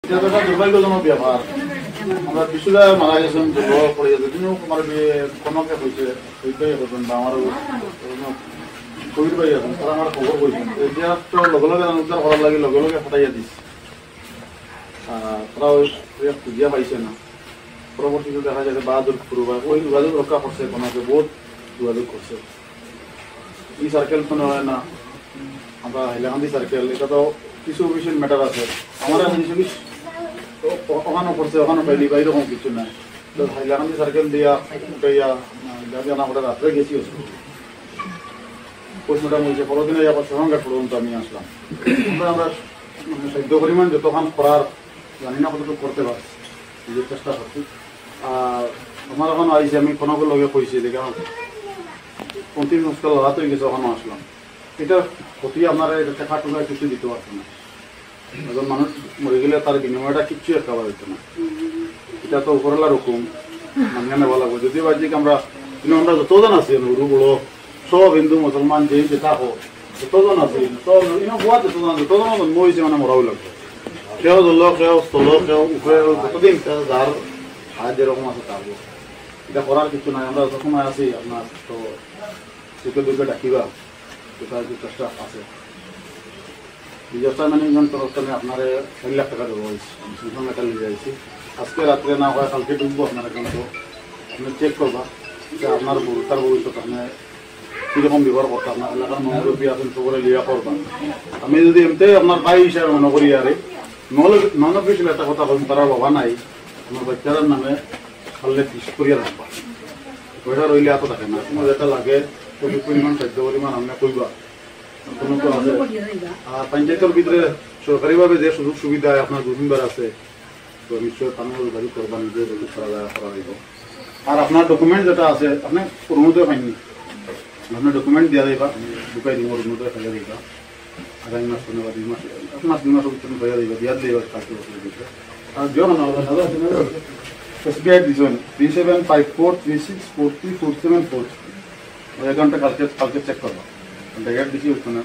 এটা তো একটা দুর্ভাগ্যজনক ব্যাপার। আমরা কিছুটা মারা গেছেন যুবক পড়ে গেছে, কিন্তু আমার কোনোকে হয়েছে ওইটাই করবেন বা আমার শরীর পাই আছেন, তারা আমার খবর বলছেন এতিয়া তো লগে লগে উদ্ধার করার লাগে লগে লগে ফাটাইয়া দিস। তারা ওই খুঁজিয়া পাইছে না। পরবর্তীতে দেখা যায় বাহাদুর পুরো বা ওই যোগাযোগ রক্ষা করছে, কোনোকে বহুত যোগাযোগ করছে। এই সার্কেল তো নয় না, আমরা হাইলাকান্দি সার্কেল, এটা তো কিছু অফিসিয়াল ম্যাটার আছে। আমার কিছু কিছু ওখানে করছে, ওখানে পাইলি বা এরকম কিছু নাই। হাইলাকান্দি সার্কেল দিয়া উঠাইয়া জানা ওটা রাত্রে গেছি প্রশ্নটা বলছে পরদিনে আবার সরঙ্গা পর্যন্ত আমি আসলাম। আমরা সাধ্য পরিমাণ যতক্ষণ করার জানি না কতটুকু করতে পারছি, নিজের চেষ্টা করছি। আর আমার এখন আইসি আমি কোনো লগে কইছি দেখে পঞ্চিশ মুস্কাল লড়াত হয়ে গেছে, ওখানে আসলাম। এটা ক্ষতি আপনারা টাকা টুকা কিছু দিতে পারছে না। একজন মানুষ মরে গেলে তার বিনিময়টা কিচ্ছু একটা দিত না। এটা তো উপরওয়ালার হুকুম মানিয়ে নেওয়া লাগবে। যদি বাহ্যিক আমরা আমরা যতজন আছি গরু বড়ো সব হিন্দু মুসলমান যে যেটা হোক যতজন আছি সব গোয়া যতজন জন্ম হয়েছে মানে মরাও লাগবে। সেও জল সেও স্থল সেও উঠে যতদিন যার হাত যেরকম আছে থাকবো। এটা করার কিছু নাই। আমরা যত সময় আছি আপনার তো সুখে দুঃখে ডাকিবা, এটা চেষ্টা আছে। ডিজাস্টার ম্যানেজমেন্ট তরফ থেকে আপনার 4 লাখ টাকা দেবো হয়েছে, সিংহ মেটাল নিয়ে যাইছি। আজকে রাত্রে না হয় কালকে ঢুকবো আপনারা, কিন্তু আপনি চেক করবা যে আপনার তার ভবিষ্যৎ আপনি কীরকম ব্যবহার করতে আপনার এলাকার মনোরূপী আছেন সবরে লিয়া করবা। আমি যদি এমনি আপনার ভাই হিসাবে মনে করি আরে নন অফিসিয়াল একটা কথা বলুন, তারা বাবা নাই আমার বাচ্চাদের নামে খাললে ফিস করিয়া রাখবা। পয়সা রইলে এত থাকে না, তোমার যেটা লাগে প্রচুর পরিমাণ খাদ্য পরিমাণ আপনি কইবা। আর পঞ্চায়েতের ভিতরে সরকারিভাবে যে সুযোগ সুবিধা আপনার জমিবার আছে তো নিশ্চয় কানুন গাড়ি করবা, নিজে করা যাইব। আর আপনার ডকুমেন্ট যেটা আছে আপনি অরুণোদয় পাইনি, আপনার ডকুমেন্ট দিয়া যাইবা, ঢুকাই দিব অরুণোদয় ফেলে দিবা। আগামী মাস বা 2 মাস 2 মাসের ভিতরে ফেলে দিবা, দিয়া দিবা কাজে বসে দিতে। আর যখন এসবিআই দিছেন 3754364047 অ্যাকাউন্টটা কালকে চেক করবা। ডেট দিছি ওখানে